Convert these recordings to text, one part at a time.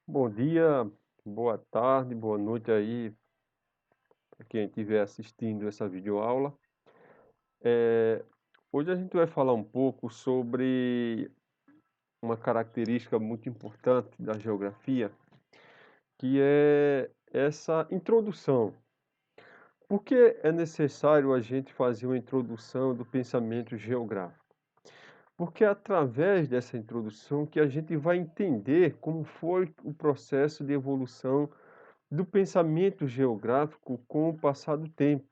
Bom dia, boa tarde, boa noite aí para quem estiver assistindo essa videoaula. Eh, Hoje a gente vai falar um pouco sobre uma característica muito importante da geografia, que é essa introdução. Por que é necessário a gente fazer uma introdução do pensamento geográfico? Porque é através dessa introdução que a gente vai entender como foi o processo de evolução do pensamento geográfico com o passar do tempo.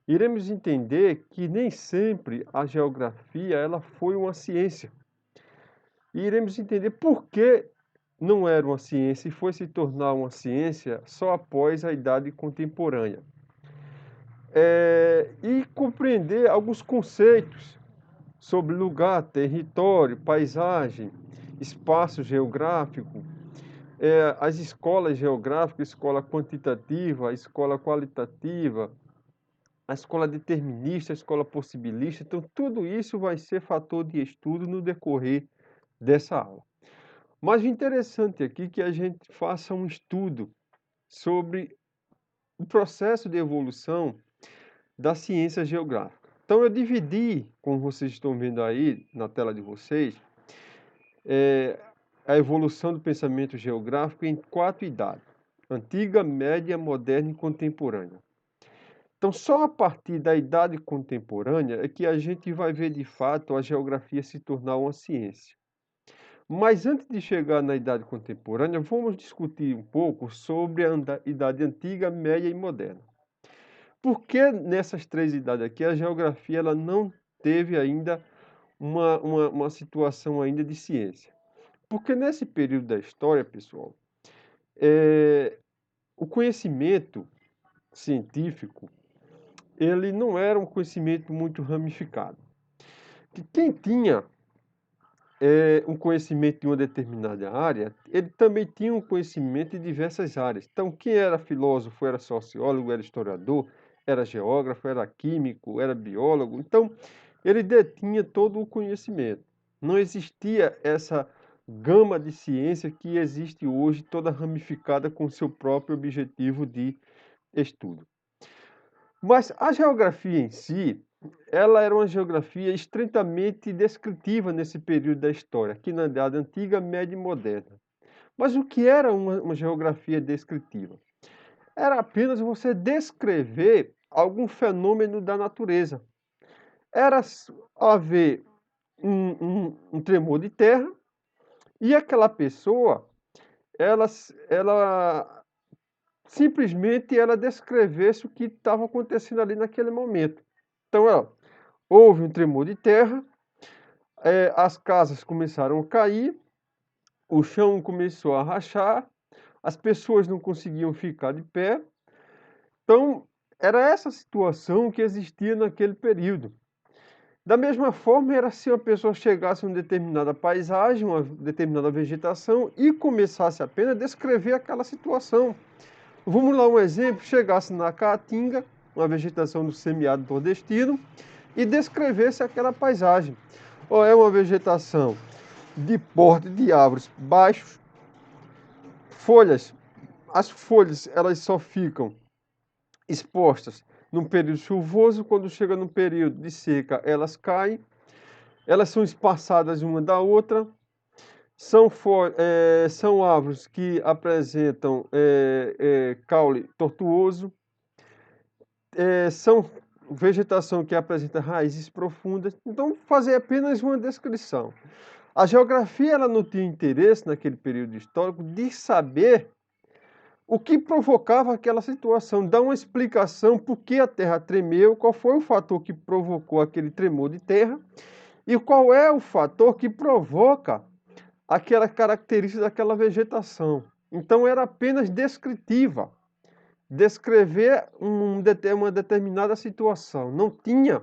Iremos entender que nem sempre a geografia ela foi uma ciência. E iremos entender por que não era uma ciência e foi se tornar uma ciência só após a idade contemporânea. E compreender alguns conceitos sobre lugar, território, paisagem, espaço geográfico, as escolas geográficas, escola quantitativa, escola qualitativa, a escola determinista, a escola possibilista. Então, tudo isso vai ser fator de estudo no decorrer dessa aula. Mas o interessante aqui é que a gente faça um estudo sobre o processo de evolução da ciência geográfica. Então, eu dividi, como vocês estão vendo aí na tela de vocês, eh, a evolução do pensamento geográfico em 4 idades: antiga, média, moderna e contemporânea. Então, só a partir da idade contemporânea é que a gente vai ver de fato a geografia se tornar uma ciência. Mas antes de chegar na idade contemporânea, vamos discutir um pouco sobre a idade antiga, média e moderna. Por que nessas 3 idades aqui a geografia ela não teve ainda uma situação ainda de ciência? Porque nesse período da história, pessoal, o conhecimento científico ele não era um conhecimento muito ramificado. Que quem tinha um conhecimento de uma determinada área, ele também tinha um conhecimento de diversas áreas. Então, quem era filósofo, era sociólogo, era historiador, era geógrafo, era químico, era biólogo. Então, ele detinha todo o conhecimento. Não existia essa gama de ciência que existe hoje, toda ramificada com seu próprio objetivo de estudo. Mas a geografia em si, ela era uma geografia estritamente descritiva nesse período da história, aqui na Idade Antiga, Média e Moderna. Mas o que era uma geografia descritiva? Era apenas você descrever algum fenômeno da natureza. Era haver um tremor de terra e aquela pessoa, ela, ela simplesmente ela descrevesse o que estava acontecendo ali naquele momento. Então, houve um tremor de terra, as casas começaram a cair, o chão começou a rachar, as pessoas não conseguiam ficar de pé. Então, era essa situação que existia naquele período. Da mesma forma, era se uma pessoa chegasse a uma determinada paisagem, uma determinada vegetação e começasse apenas a descrever aquela situação. Vamos lá, um exemplo: chegasse na Caatinga, uma vegetação do semiárido nordestino, e descrevesse aquela paisagem. Ou é uma vegetação de porte de árvores baixos, folhas, as folhas elas só ficam expostas num período chuvoso, quando chega no período de seca elas caem, elas são espaçadas uma da outra, são árvores que apresentam caule tortuoso, são vegetação que apresenta raízes profundas. Então, fazer apenas uma descrição. A geografia ela não tinha interesse naquele período histórico de saber o que provocava aquela situação, dar uma explicação por que a terra tremeu, qual foi o fator que provocou aquele tremor de terra e qual é o fator que provoca aquela característica daquela vegetação. Então era apenas descritiva, descrever uma determinada situação. Não tinha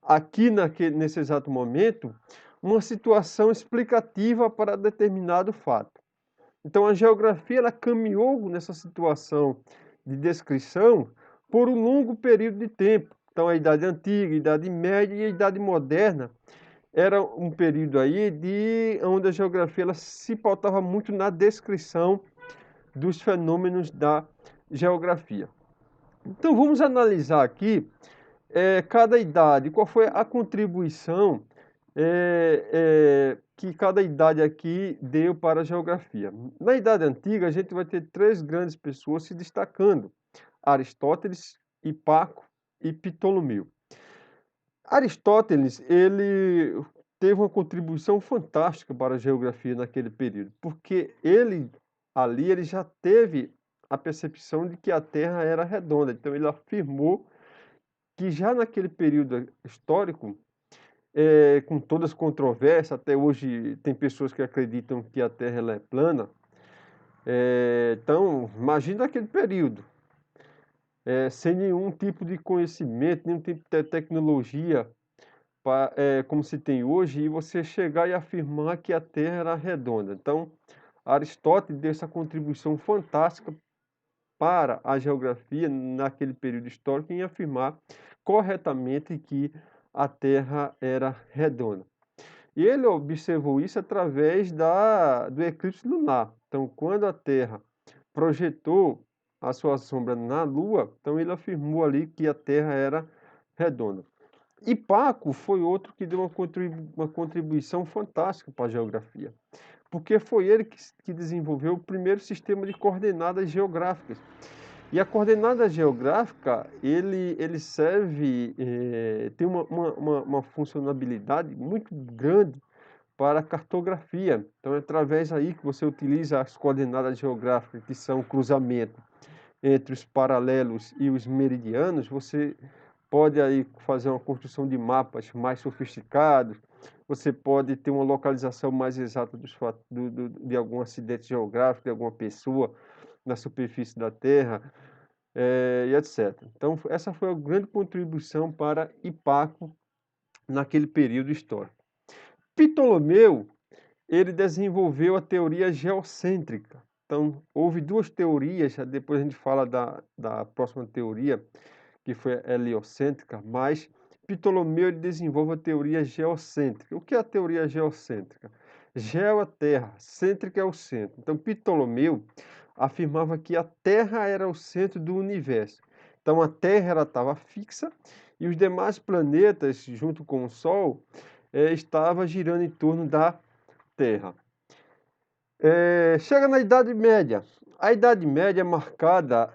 aqui nesse exato momento uma situação explicativa para determinado fato. Então a geografia ela caminhou nessa situação de descrição por um longo período de tempo. Então a Idade Antiga, a Idade Média e a Idade Moderna, era um período aí onde a geografia ela se pautava muito na descrição dos fenômenos da geografia. Então vamos analisar aqui cada idade, qual foi a contribuição que cada idade aqui deu para a geografia. Na Idade Antiga, a gente vai ter três grandes pessoas se destacando: Aristóteles, Hipaco e Ptolomeu. Aristóteles, ele teve uma contribuição fantástica para a geografia naquele período, porque ele já teve a percepção de que a Terra era redonda. Então ele afirmou que já naquele período histórico, com todas as controvérsias, até hoje tem pessoas que acreditam que a Terra ela é plana. Então, imagina aquele período, sem nenhum tipo de conhecimento, nenhum tipo de tecnologia, como se tem hoje, e você chegar e afirmar que a Terra era redonda. Então, Aristóteles deu essa contribuição fantástica para a geografia naquele período histórico em afirmar corretamente que a Terra era redonda. E ele observou isso através do eclipse lunar. Então, quando a Terra projetou a sua sombra na Lua, então ele afirmou ali que a Terra era redonda. Hipaco foi outro que deu uma contribuição fantástica para a geografia, porque foi ele que desenvolveu o primeiro sistema de coordenadas geográficas. E a coordenada geográfica, ele serve, tem uma funcionalidade muito grande para a cartografia. Então, é através aí que você utiliza as coordenadas geográficas, que são o cruzamento entre os paralelos e os meridianos, você pode aí fazer uma construção de mapas mais sofisticados, você pode ter uma localização mais exata de algum acidente geográfico, de alguma pessoa na superfície da Terra, e etc. Então, essa foi a grande contribuição para Hipaco naquele período histórico. Ptolomeu, ele desenvolveu a teoria geocêntrica. Então, houve duas teorias, depois a gente fala da próxima teoria, que foi a heliocêntrica, mas Ptolomeu ele desenvolve a teoria geocêntrica. O que é a teoria geocêntrica? Geo é a Terra, cêntrica é o centro. Então, Ptolomeu afirmava que a Terra era o centro do universo. Então, a Terra estava fixa e os demais planetas, junto com o Sol, estavam girando em torno da Terra. Chega na Idade Média. A Idade Média é marcada,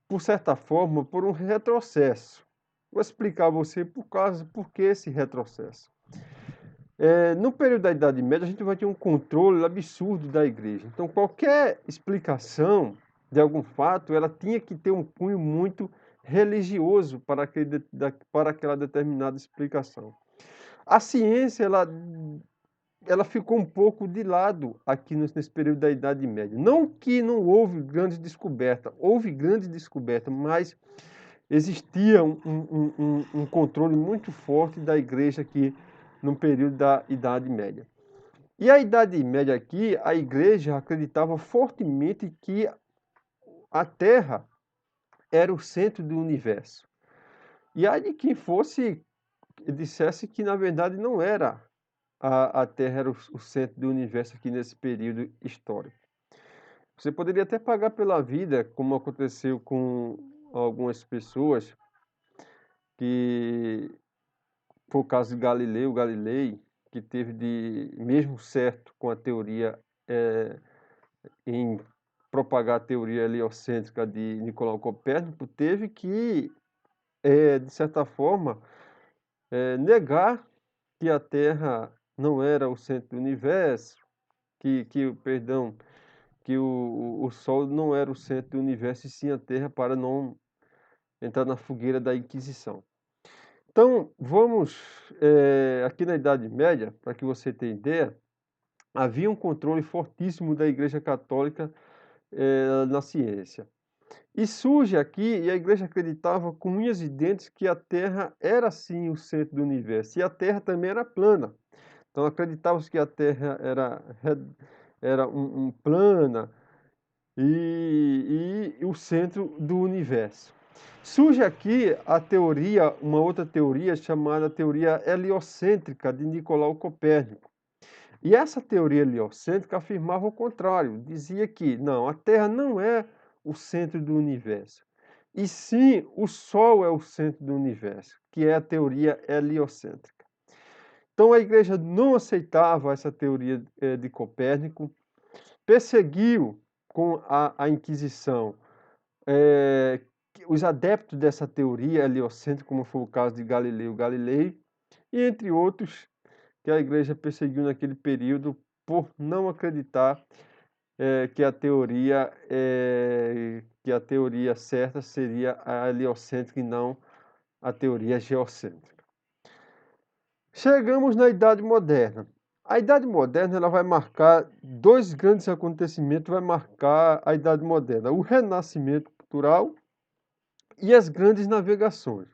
por certa forma, por um retrocesso. Vou explicar a você por que esse retrocesso. No período da Idade Média, a gente vai ter um controle absurdo da igreja. Então, qualquer explicação de algum fato, ela tinha que ter um cunho muito religioso para aquela determinada explicação. A ciência, ela ficou um pouco de lado aqui nesse período da Idade Média. Não que não houve grande descoberta, houve grande descoberta, mas existia um controle muito forte da igreja aqui no período da Idade Média. E a Idade Média aqui, a igreja acreditava fortemente que a Terra era o centro do universo. E aí de quem dissesse que na verdade não era a Terra era o centro do universo aqui nesse período histórico. Você poderia até pagar pela vida, como aconteceu com algumas pessoas, que foi o caso de Galilei, que teve mesmo certo com a teoria, em propagar a teoria heliocêntrica de Nicolau Copérnico, teve que, de certa forma, negar que a Terra não era o centro do universo, perdão, que o Sol não era o centro do universo e sim a Terra, para não entrar na fogueira da Inquisição. Então, vamos aqui na Idade Média, para que você tenha ideia, havia um controle fortíssimo da Igreja Católica na ciência. E surge aqui, e a Igreja acreditava com unhas e dentes que a Terra era sim o centro do universo, e a Terra também era plana. Então acreditava-se que a Terra era plana e o centro do universo. Surge aqui a teoria, uma outra teoria chamada teoria heliocêntrica de Nicolau Copérnico. E essa teoria heliocêntrica afirmava o contrário, dizia que não, a Terra não é o centro do universo, e sim o Sol é o centro do universo, que é a teoria heliocêntrica. Então a Igreja não aceitava essa teoria de Copérnico, perseguiu com a Inquisição os adeptos dessa teoria heliocêntrica, como foi o caso de Galileu Galilei, e entre outros que a Igreja perseguiu naquele período por não acreditar que a teoria certa seria a heliocêntrica e não a teoria geocêntrica. Chegamos na Idade Moderna. A Idade Moderna ela vai marcar dois grandes acontecimentos, vai marcar a Idade Moderna: o Renascimento cultural e as grandes navegações.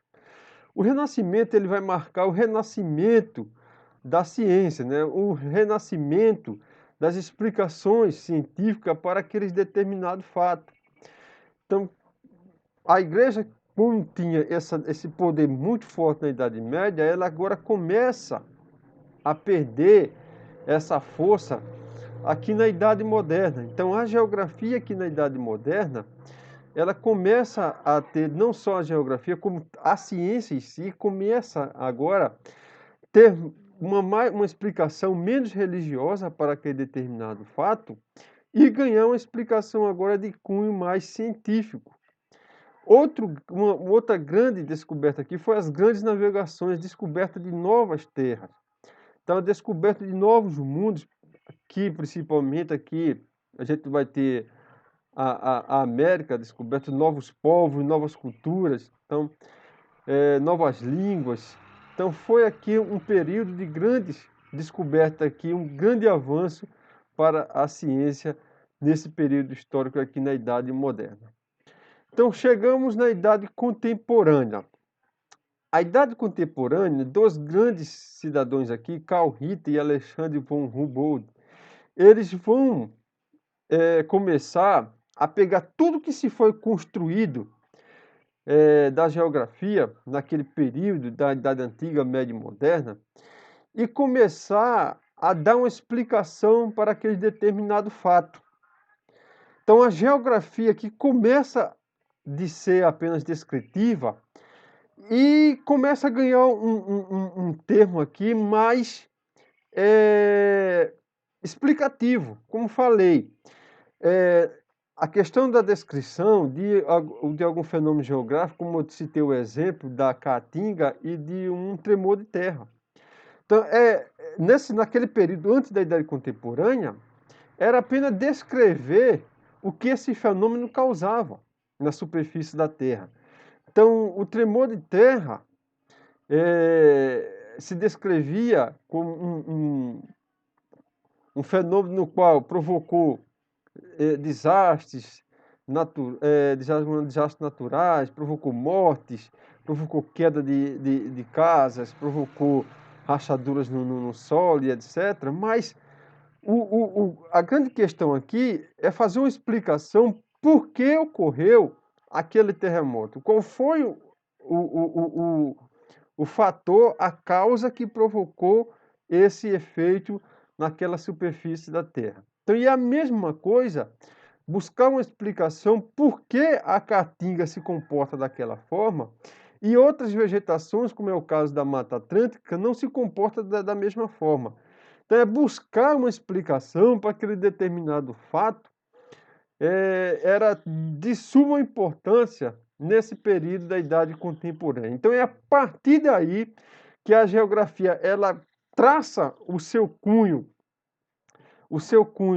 O Renascimento ele vai marcar o renascimento da ciência, né? O renascimento das explicações científicas para aqueles determinados fatos. Então, a Igreja, como tinha esse poder muito forte na Idade Média, ela agora começa a perder essa força aqui na Idade Moderna. Então, a geografia aqui na Idade Moderna, ela começa a ter não só a geografia, como a ciência em si começa agora a ter uma explicação menos religiosa para aquele determinado fato e ganhar uma explicação agora de cunho mais científico. Uma outra grande descoberta aqui foi as grandes navegações, descoberta de novas terras. Então, a descoberta de novos mundos, que principalmente aqui a gente vai ter a América, descoberta de novos povos, novas culturas, então, novas línguas. Então, foi aqui um período de grandes descobertas, aqui, um grande avanço para a ciência nesse período histórico aqui na Idade Moderna. Então, chegamos na Idade Contemporânea. A Idade Contemporânea, dois grandes cidadãos aqui, Carl Ritter e Alexandre von Humboldt, eles vão começar a pegar tudo que se foi construído da geografia naquele período da Idade Antiga, Média e Moderna e começar a dar uma explicação para aquele determinado fato. Então, a geografia que começa de ser apenas descritiva e começa a ganhar um termo aqui mais explicativo. Como falei, a questão da descrição de algum fenômeno geográfico, como eu citei o exemplo da caatinga e de um tremor de terra. Então, naquele período antes da Idade Contemporânea, era apenas descrever o que esse fenômeno causava na superfície da Terra. Então, o tremor de terra se descrevia como um fenômeno no qual provocou desastres naturais, provocou mortes, provocou queda de casas, provocou rachaduras no solo e etc. Mas a grande questão aqui é fazer uma explicação por que ocorreu aquele terremoto. Qual foi o fator, a causa que provocou esse efeito naquela superfície da Terra. Então, e a mesma coisa, buscar uma explicação por que a caatinga se comporta daquela forma e outras vegetações, como é o caso da Mata Atlântica, não se comporta da mesma forma. Então, é buscar uma explicação para aquele determinado fato era de suma importância nesse período da Idade Contemporânea. Então, é a partir daí que a geografia ela traça o seu cunho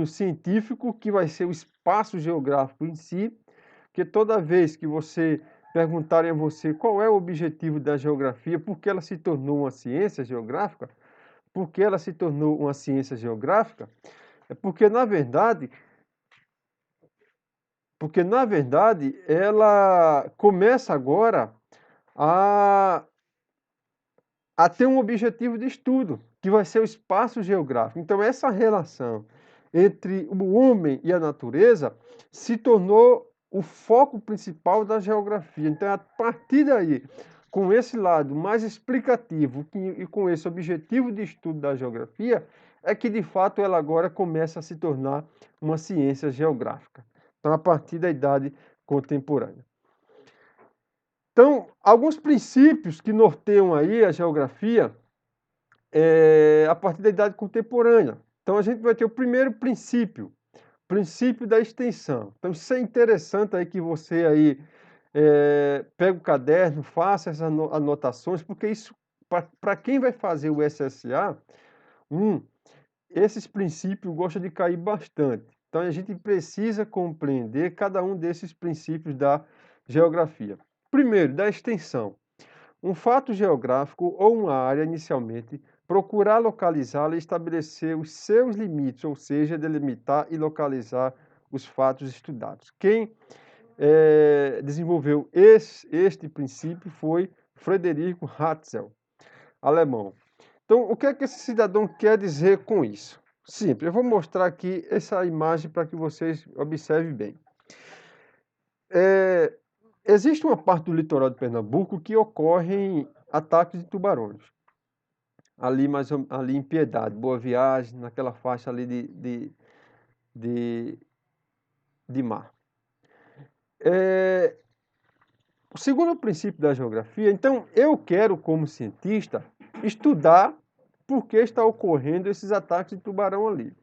científico, que vai ser o espaço geográfico em si, que toda vez que você perguntarem a você qual é o objetivo da geografia, por que ela se tornou uma ciência geográfica, por que ela se tornou uma ciência geográfica, é porque, na verdade, ela começa agora a, a ter um objetivo de estudo, que vai ser o espaço geográfico. Então, essa relação entre o homem e a natureza se tornou o foco principal da geografia. Então, a partir daí, com esse lado mais explicativo e com esse objetivo de estudo da geografia, é que de fato ela agora começa a se tornar uma ciência geográfica. Então, a partir da idade contemporânea. Então, alguns princípios que norteiam aí a geografia a partir da idade contemporânea. Então, a gente vai ter o primeiro princípio da extensão. Então, isso é interessante aí que você aí pega o caderno, faça essas anotações, porque isso, para quem vai fazer o SSA, esses princípios gostam de cair bastante. Então, a gente precisa compreender cada um desses princípios da geografia. Primeiro, da extensão. Um fato geográfico ou uma área, inicialmente, procurar localizá-la e estabelecer os seus limites, ou seja, delimitar e localizar os fatos estudados. Quem desenvolveu este princípio foi Frederico Hatzel, alemão. Então, o que é que esse cidadão quer dizer com isso? Simples, eu vou mostrar aqui essa imagem para que vocês observem bem. Existe uma parte do litoral de Pernambuco que ocorrem ataques de tubarões. Ali em Piedade, Boa Viagem, naquela faixa ali de mar. Segundo o princípio da geografia, então eu quero, como cientista, estudar por que está ocorrendo esses ataques de tubarão ali. O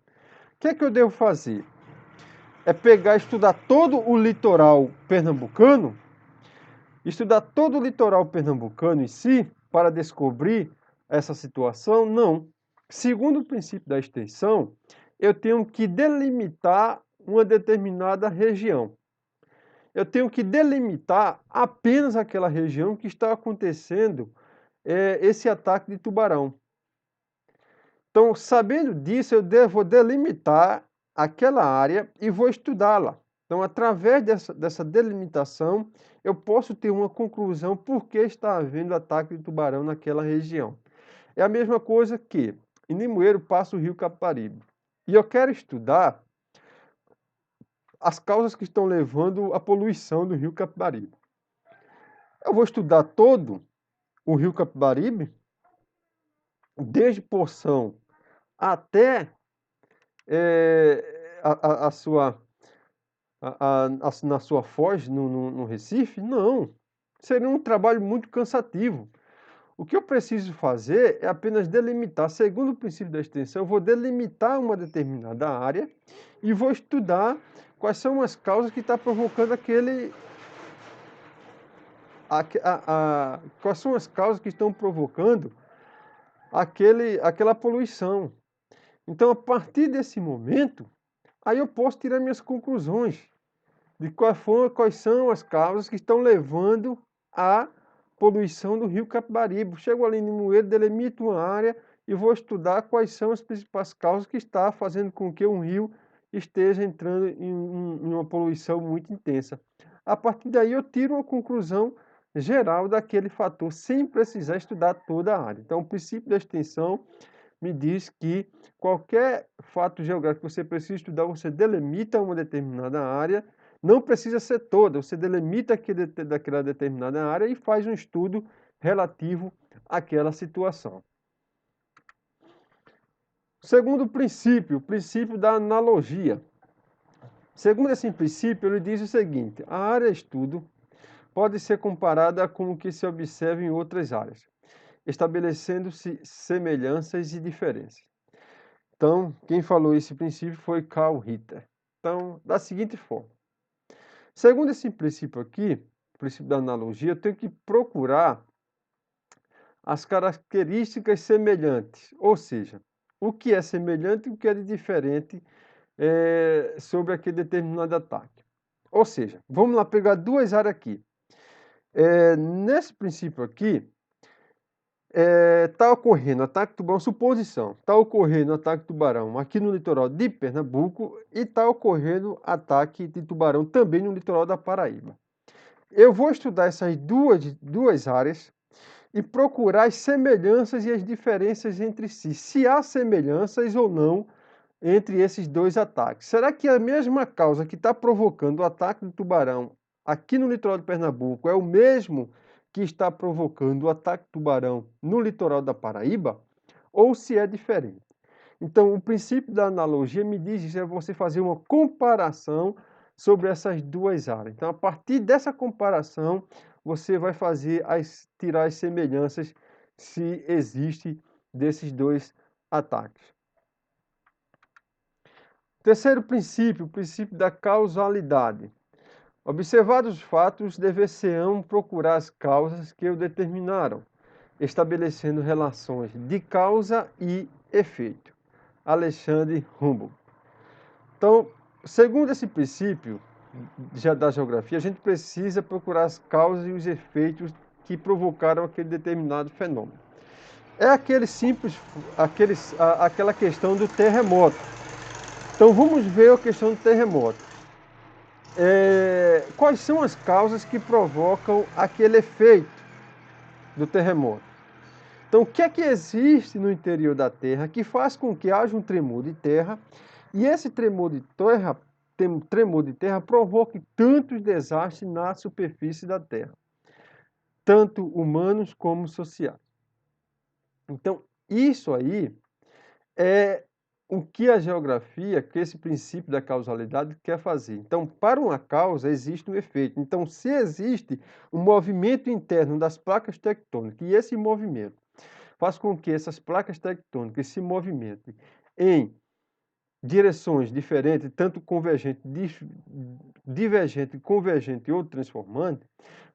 que é que eu devo fazer? É pegar e estudar todo o litoral pernambucano, em si, para descobrir essa situação? Não. Segundo o princípio da extensão, eu tenho que delimitar uma determinada região. Eu tenho que delimitar apenas aquela região que está acontecendo esse ataque de tubarão. Então, sabendo disso, eu devo delimitar aquela área e vou estudá-la. Então, através dessa delimitação, eu posso ter uma conclusão por que está havendo ataque de tubarão naquela região. É a mesma coisa que em Limoeiro passa o rio Capibaribe. E eu quero estudar as causas que estão levando à poluição do rio Capibaribe. Eu vou estudar todo o rio Capibaribe, desde Poção até na sua foz, no Recife? Não. Seria um trabalho muito cansativo. O que eu preciso fazer é apenas delimitar, segundo o princípio da extensão, eu vou delimitar uma determinada área e vou estudar quais são as causas que estão provocando quais são as causas que estão provocando aquela poluição. Então, a partir desse momento, aí eu posso tirar minhas conclusões de quais são as causas que estão levando à poluição do rio Capibaribe. Chego ali no Limoeiro, delimito uma área e vou estudar quais são as principais causas que estão fazendo com que um rio esteja entrando em uma poluição muito intensa. A partir daí eu tiro uma conclusão geral daquele fator, sem precisar estudar toda a área. Então, o princípio da extensão me diz que qualquer fato geográfico que você precisa estudar, você delimita uma determinada área, não precisa ser toda, você delimita daquela determinada área e faz um estudo relativo àquela situação. Segundo princípio, o princípio da analogia. Segundo esse princípio, ele diz o seguinte: a área de estudo pode ser comparada com o que se observa em outras áreas, estabelecendo-se semelhanças e diferenças. Então, quem falou esse princípio foi Carl Ritter. Então, da seguinte forma. Segundo esse princípio aqui, o princípio da analogia, eu tenho que procurar as características semelhantes, ou seja, o que é semelhante e o que é de diferente sobre aquele determinado ataque. Ou seja, vamos lá pegar duas áreas aqui. Nesse princípio aqui, está ocorrendo ataque de tubarão, suposição, está ocorrendo ataque de tubarão aqui no litoral de Pernambuco e está ocorrendo ataque de tubarão também no litoral da Paraíba. Eu vou estudar essas duas áreas e procurar as semelhanças e as diferenças entre si, se há semelhanças ou não entre esses dois ataques. Será que a mesma causa que está provocando o ataque do tubarão aqui no litoral de Pernambuco é o mesmo que está provocando o ataque do tubarão no litoral da Paraíba? Ou se é diferente? Então, o princípio da analogia me diz isso, é você fazer uma comparação sobre essas duas áreas. Então, a partir dessa comparação, você vai tirar as semelhanças se existe desses dois ataques. Terceiro princípio, o princípio da causalidade. Observados os fatos, dever-se-ão procurar as causas que o determinaram, estabelecendo relações de causa e efeito. Alexandre Humboldt. Então, segundo esse princípio da geografia, a gente precisa procurar as causas e os efeitos que provocaram aquele determinado fenômeno. É aquela questão do terremoto. Então vamos ver a questão do terremoto. Quais são as causas que provocam aquele efeito do terremoto? Então, o que é que existe no interior da Terra que faz com que haja um tremor de terra e esse tremor de terra provoque tantos desastres na superfície da Terra, tanto humanos como sociais? Então, isso aí é o que a geografia, que esse princípio da causalidade quer fazer. Então, para uma causa existe um efeito. Então, se existe um movimento interno das placas tectônicas e esse movimento faz com que essas placas tectônicas se movimentem em direções diferentes, tanto convergente, divergente, convergente ou transformante,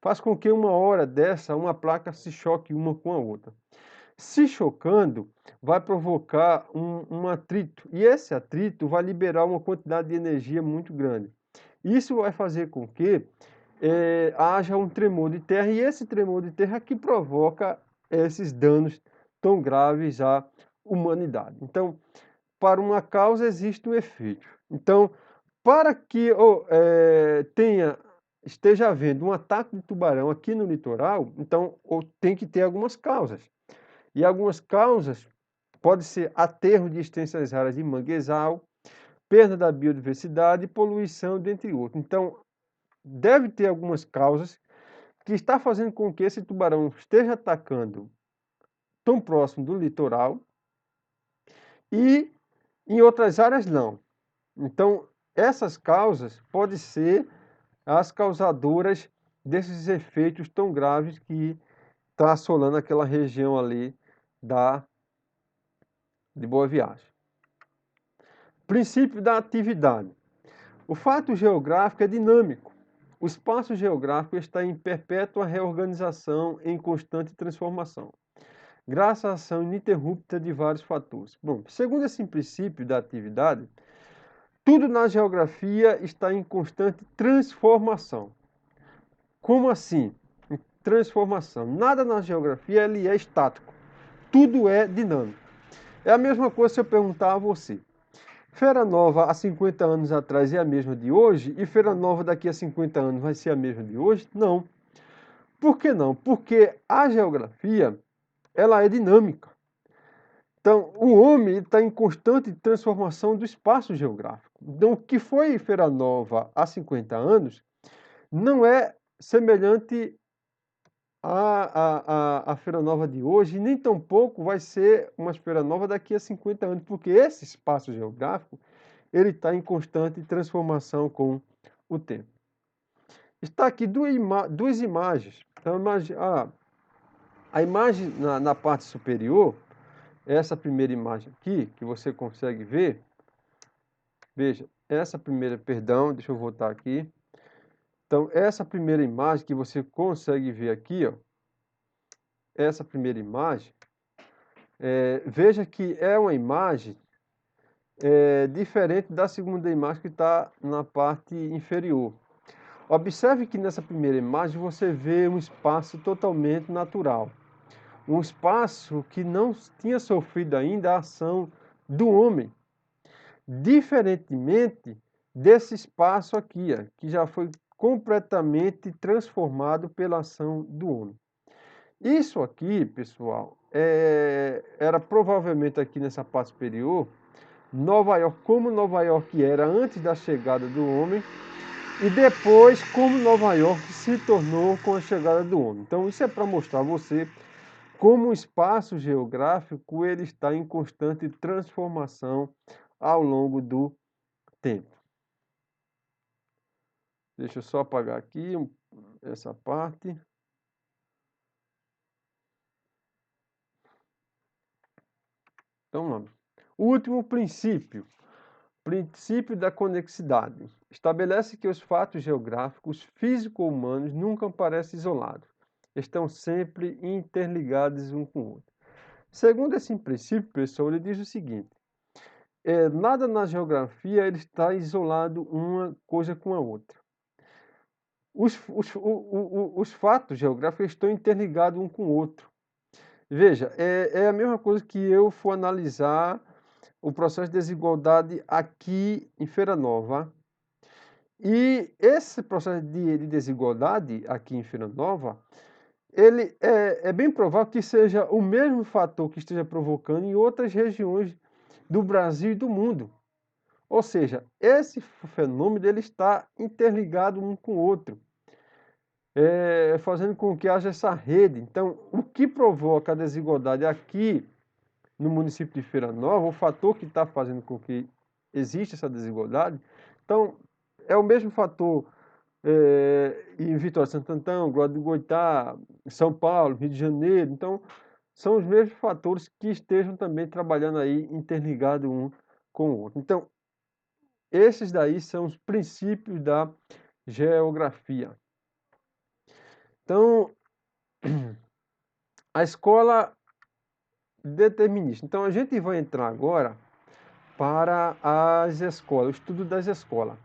faz com que uma hora dessa uma placa se choque uma com a outra. Se chocando, vai provocar um atrito, e esse atrito vai liberar uma quantidade de energia muito grande. Isso vai fazer com que haja um tremor de terra, e esse tremor de terra que provoca esses danos tão graves à humanidade. Então, para uma causa existe um efeito. Então, para que esteja havendo um ataque de tubarão aqui no litoral, então tem que ter algumas causas. E algumas causas pode ser aterro de extensas áreas de manguezal, perda da biodiversidade e poluição, dentre outros. Então, deve ter algumas causas que está fazendo com que esse tubarão esteja atacando tão próximo do litoral e em outras áreas não. Então, essas causas podem ser as causadoras desses efeitos tão graves que está assolando aquela região ali de Boa Viagem. Princípio da atividade. O fato geográfico é dinâmico. O espaço geográfico está em perpétua reorganização, em constante transformação, graças à ação ininterrupta de vários fatores. Bom, segundo esse princípio da atividade, tudo na geografia está em constante transformação. Como assim? Transformação. Nada na geografia ele é estático. Tudo é dinâmico. É a mesma coisa se eu perguntar a você. Feira Nova há 50 anos atrás é a mesma de hoje e Feira Nova daqui a 50 anos vai ser a mesma de hoje? Não. Por que não? Porque a geografia ela é dinâmica. Então, o homem está em constante transformação do espaço geográfico. Então, o que foi Feira Nova há 50 anos não é semelhante à Feira Nova de hoje, nem tampouco vai ser uma Feira Nova daqui a 50 anos, porque esse espaço geográfico ele está em constante transformação com o tempo. Está aqui duas imagens. Então, a imagem na parte superior, essa primeira imagem aqui, que você consegue ver, veja, essa primeira, perdão, deixa eu voltar aqui. Então, essa primeira imagem que você consegue ver aqui, ó, essa primeira imagem, veja que é uma imagem diferente da segunda imagem que está na parte inferior. Observe que nessa primeira imagem você vê um espaço totalmente natural. Um espaço que não tinha sofrido ainda a ação do homem. Diferentemente desse espaço aqui, ó, que já foi completamente transformado pela ação do homem. Isso aqui, pessoal, era provavelmente aqui nessa parte superior, Nova York, como Nova York era antes da chegada do homem, e depois como Nova York se tornou com a chegada do homem. Então isso é para mostrar a você como o espaço geográfico ele está em constante transformação ao longo do tempo. Deixa eu só apagar aqui essa parte. Então vamos. O último princípio. Princípio da conexidade. Estabelece que os fatos geográficos físico-humanos nunca parecem isolados. Estão sempre interligados um com o outro. Segundo esse princípio, pessoal, ele diz o seguinte: nada na geografia ele está isolado uma coisa com a outra. Os fatos geográficos estão interligados um com o outro. Veja, é a mesma coisa que eu for analisar o processo de desigualdade aqui em Feira Nova. E esse processo de desigualdade aqui em Feira Nova, ele é bem provável que seja o mesmo fator que esteja provocando em outras regiões do Brasil e do mundo. Ou seja, esse fenômeno ele está interligado um com o outro, fazendo com que haja essa rede. Então, o que provoca a desigualdade aqui no município de Feira Nova, o fator que está fazendo com que exista essa desigualdade, então, é o mesmo fator em Vitória de Santo Antão, Glória do Goitá, São Paulo, Rio de Janeiro. Então, são os mesmos fatores que estejam também trabalhando aí interligados um com o outro. Então, esses daí são os princípios da geografia. Então, a escola determinista. Então, a gente vai entrar agora para as escolas, o estudo das escolas.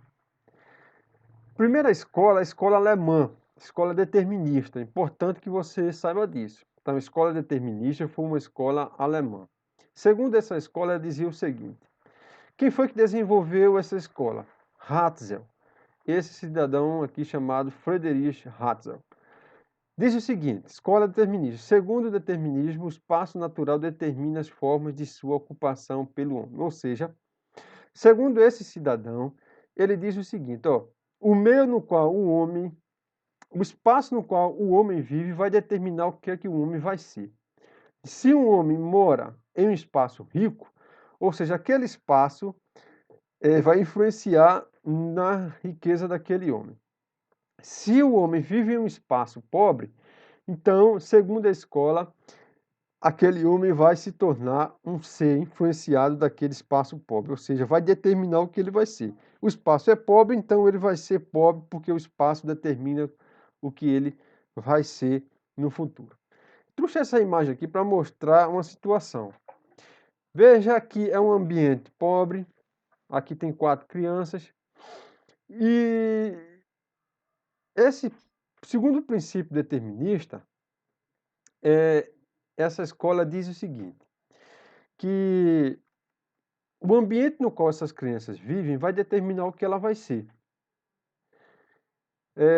Primeira escola, a escola alemã, escola determinista. É importante que você saiba disso. Então, a escola determinista foi uma escola alemã. Segundo essa escola, ela dizia o seguinte: quem foi que desenvolveu essa escola? Hatzel. Esse cidadão aqui chamado Friedrich Hatzel. Diz o seguinte: escola determinista. Segundo o determinismo, o espaço natural determina as formas de sua ocupação pelo homem. Ou seja, segundo esse cidadão, ele diz o seguinte: o meio no qual o espaço no qual o homem vive vai determinar o que é que o homem vai ser. Se um homem mora em um espaço rico, ou seja, aquele espaço vai influenciar na riqueza daquele homem. Se o homem vive em um espaço pobre, então, segundo a escola, aquele homem vai se tornar um ser influenciado daquele espaço pobre, ou seja, vai determinar o que ele vai ser. O espaço é pobre, então ele vai ser pobre porque o espaço determina o que ele vai ser no futuro. Trouxe essa imagem aqui para mostrar uma situação. Veja que é um ambiente pobre, aqui tem 4 crianças, e esse segundo princípio determinista, essa escola diz o seguinte, que o ambiente no qual essas crianças vivem vai determinar o que ela vai ser.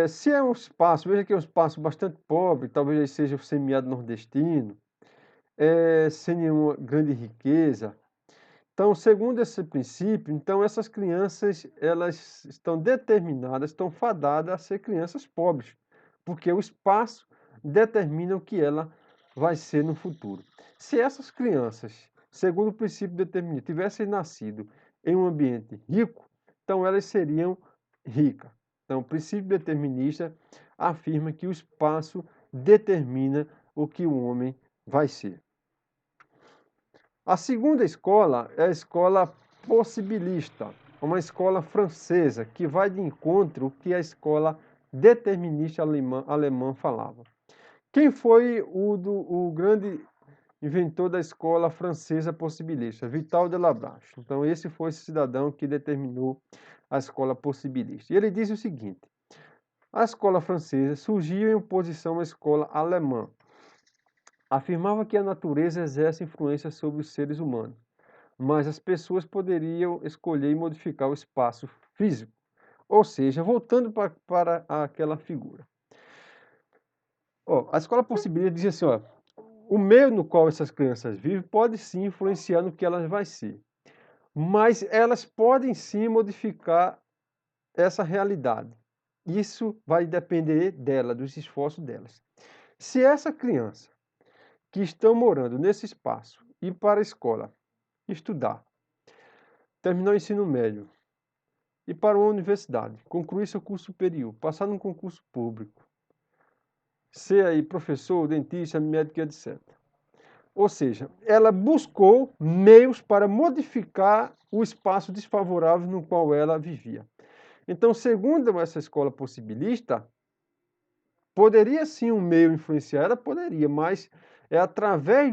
Se é um espaço, veja que é um espaço bastante pobre, talvez seja o semiárido nordestino, sem nenhuma grande riqueza. Então, segundo esse princípio, então essas crianças elas estão determinadas, estão fadadas a ser crianças pobres, porque o espaço determina o que ela vai ser no futuro. Se essas crianças, segundo o princípio determinista, tivessem nascido em um ambiente rico, então elas seriam ricas. Então, o princípio determinista afirma que o espaço determina o que o homem vai ser. A segunda escola é a escola possibilista, uma escola francesa que vai de encontro ao que a escola determinista alemã falava. Quem foi o grande inventor da escola francesa possibilista? Vital Delabrouche. Então esse foi esse cidadão que determinou a escola possibilista. E ele diz o seguinte: a escola francesa surgiu em oposição à escola alemã. Afirmava que a natureza exerce influência sobre os seres humanos, mas as pessoas poderiam escolher e modificar o espaço físico. Ou seja, voltando para aquela figura. A escola possibilista diz assim, o meio no qual essas crianças vivem pode sim influenciar no que elas vão ser. mas elas podem sim modificar essa realidade. Isso vai depender dela, dos esforços delas. Se essa criança que estão morando nesse espaço ir para a escola estudar, terminar o ensino médio, ir para uma universidade, concluir seu curso superior, passar num concurso público, ser aí professor, dentista, médico, etc. Ou seja, ela buscou meios para modificar o espaço desfavorável no qual ela vivia. Então, segundo essa escola possibilista, poderia sim um meio influenciar, ela poderia, mas é através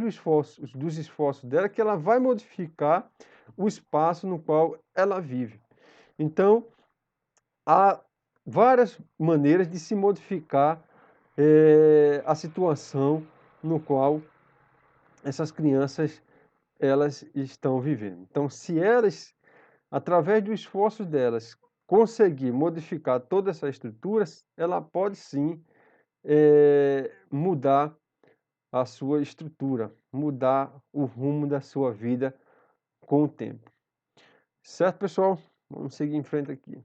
dos esforços dela que ela vai modificar o espaço no qual ela vive. Então, há várias maneiras de se modificar a situação no qual essas crianças elas estão vivendo. Então, se elas, através do esforço delas, conseguir modificar toda essa estrutura, ela pode sim mudar a sua estrutura, mudar o rumo da sua vida com o tempo. Certo, pessoal? Vamos seguir em frente aqui.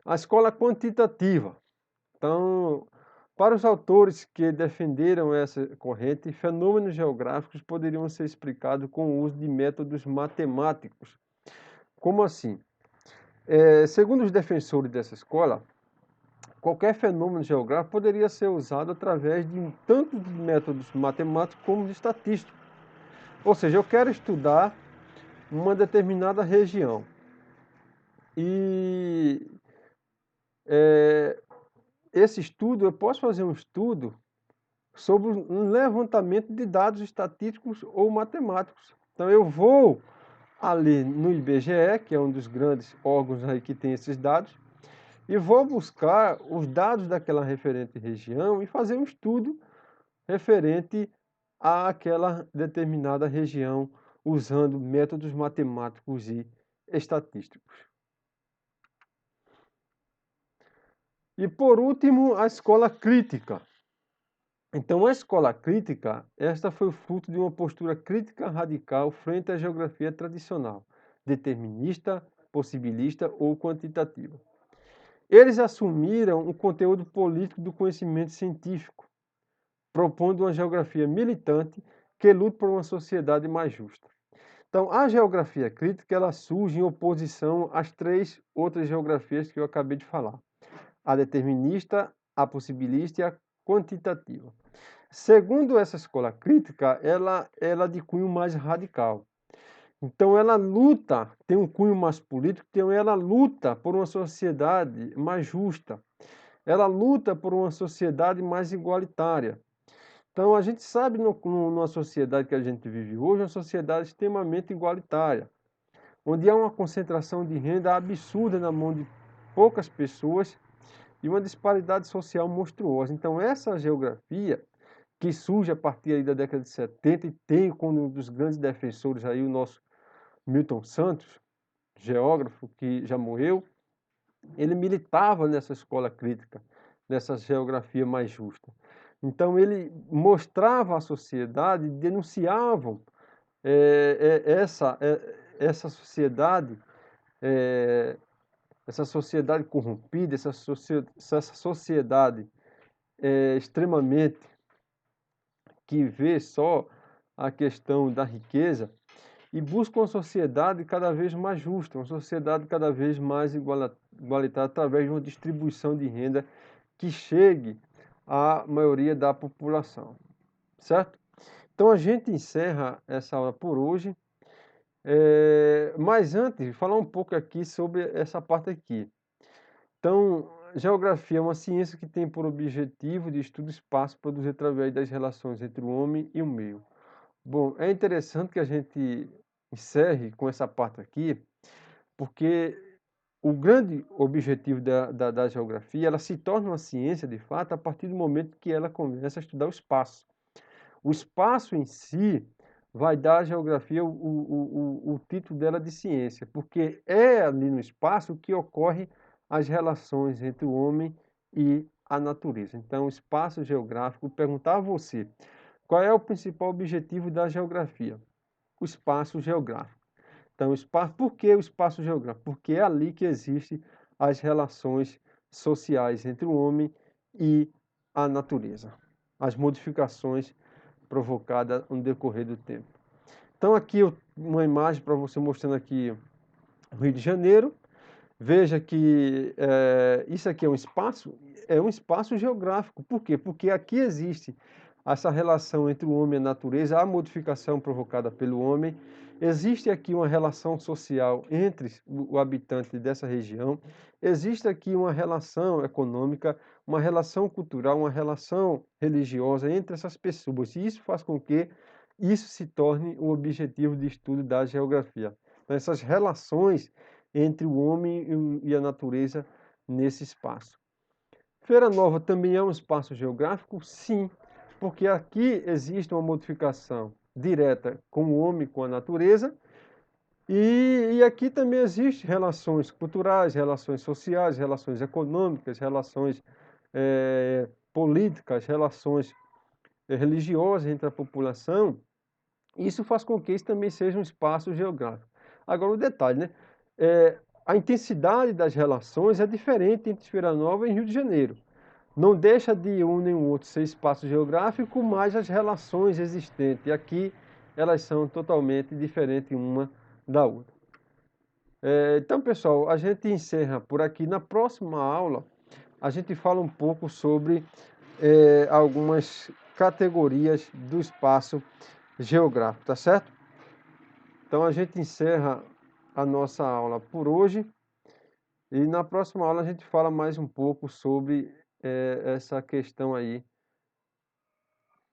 A escola quantitativa. Então, para os autores que defenderam essa corrente, fenômenos geográficos poderiam ser explicados com o uso de métodos matemáticos. Como assim? Segundo os defensores dessa escola, qualquer fenômeno geográfico poderia ser usado através de tanto de métodos matemáticos como de estatísticos. Ou seja, eu quero estudar uma determinada região e esse estudo, eu posso fazer um estudo sobre um levantamento de dados estatísticos ou matemáticos. Então eu vou ali no IBGE, que é um dos grandes órgãos aí que tem esses dados, e vou buscar os dados daquela referente região e fazer um estudo referente àquela determinada região usando métodos matemáticos e estatísticos. E por último, a escola crítica. Então, a escola crítica, esta foi o fruto de uma postura crítica radical frente à geografia tradicional, determinista, possibilista ou quantitativa. Eles assumiram o conteúdo político do conhecimento científico, propondo uma geografia militante que luta por uma sociedade mais justa. Então, a geografia crítica ela surge em oposição às três outras geografias que eu acabei de falar: a determinista, a possibilista e a quantitativa. Segundo essa escola crítica, ela é de cunho mais radical. Então ela luta, tem um cunho mais político, então ela luta por uma sociedade mais justa. Ela luta por uma sociedade mais igualitária. Então a gente sabe numa sociedade que a gente vive hoje, uma sociedade extremamente igualitária, onde há uma concentração de renda absurda na mão de poucas pessoas e uma disparidade social monstruosa. Então essa geografia que surge a partir aí da década de 70 e tem como um dos grandes defensores aí o nosso Milton Santos, geógrafo que já morreu, ele militava nessa escola crítica, nessa geografia mais justa. Então ele mostrava à sociedade, denunciavam essa sociedade, essa sociedade corrompida, essa sociedade extremamente que vê só a questão da riqueza e busca uma sociedade cada vez mais justa, uma sociedade cada vez mais igualitária através de uma distribuição de renda que chegue à maioria da população, certo? Então a gente encerra essa aula por hoje, mas antes, falar um pouco aqui sobre essa parte aqui. Então, geografia é uma ciência que tem por objetivo de estudo espaço produzido através das relações entre o homem e o meio. Bom, é interessante que a gente encerre com essa parte aqui, porque o grande objetivo da geografia, ela se torna uma ciência, de fato, a partir do momento que ela começa a estudar o espaço. O espaço em si vai dar à geografia o título dela de ciência, porque é ali no espaço que ocorrem as relações entre o homem e a natureza. Então, o espaço geográfico, perguntar a você, qual é o principal objetivo da geografia? o espaço geográfico. Então, por que o espaço geográfico? Porque é ali que existem as relações sociais entre o homem e a natureza, as modificações provocadas no decorrer do tempo. Então, aqui uma imagem para você mostrando aqui o Rio de Janeiro. Veja que isso aqui é um espaço geográfico. Por quê? Porque aqui existe essa relação entre o homem e a natureza, a modificação provocada pelo homem. Existe aqui uma relação social entre o habitante dessa região. Existe aqui uma relação econômica, uma relação cultural, uma relação religiosa entre essas pessoas. E isso faz com que isso se torne o objetivo de estudo da geografia. Então, essas relações entre o homem e a natureza nesse espaço. Feira Nova também é um espaço geográfico? Sim, porque aqui existe uma modificação direta com o homem, com a natureza, e aqui também existem relações culturais, relações sociais, relações econômicas, relações políticas, relações religiosas entre a população. Isso faz com que isso também seja um espaço geográfico. Agora, o detalhe, né? A intensidade das relações é diferente entre Feira Nova e Rio de Janeiro. Não deixa de um nem o outro ser espaço geográfico, mas as relações existentes aqui, elas são totalmente diferentes uma da outra. Então, pessoal, a gente encerra por aqui. Na próxima aula, a gente fala um pouco sobre algumas categorias do espaço geográfico, tá certo? Então a gente encerra a nossa aula por hoje e na próxima aula a gente fala mais um pouco sobre essa questão aí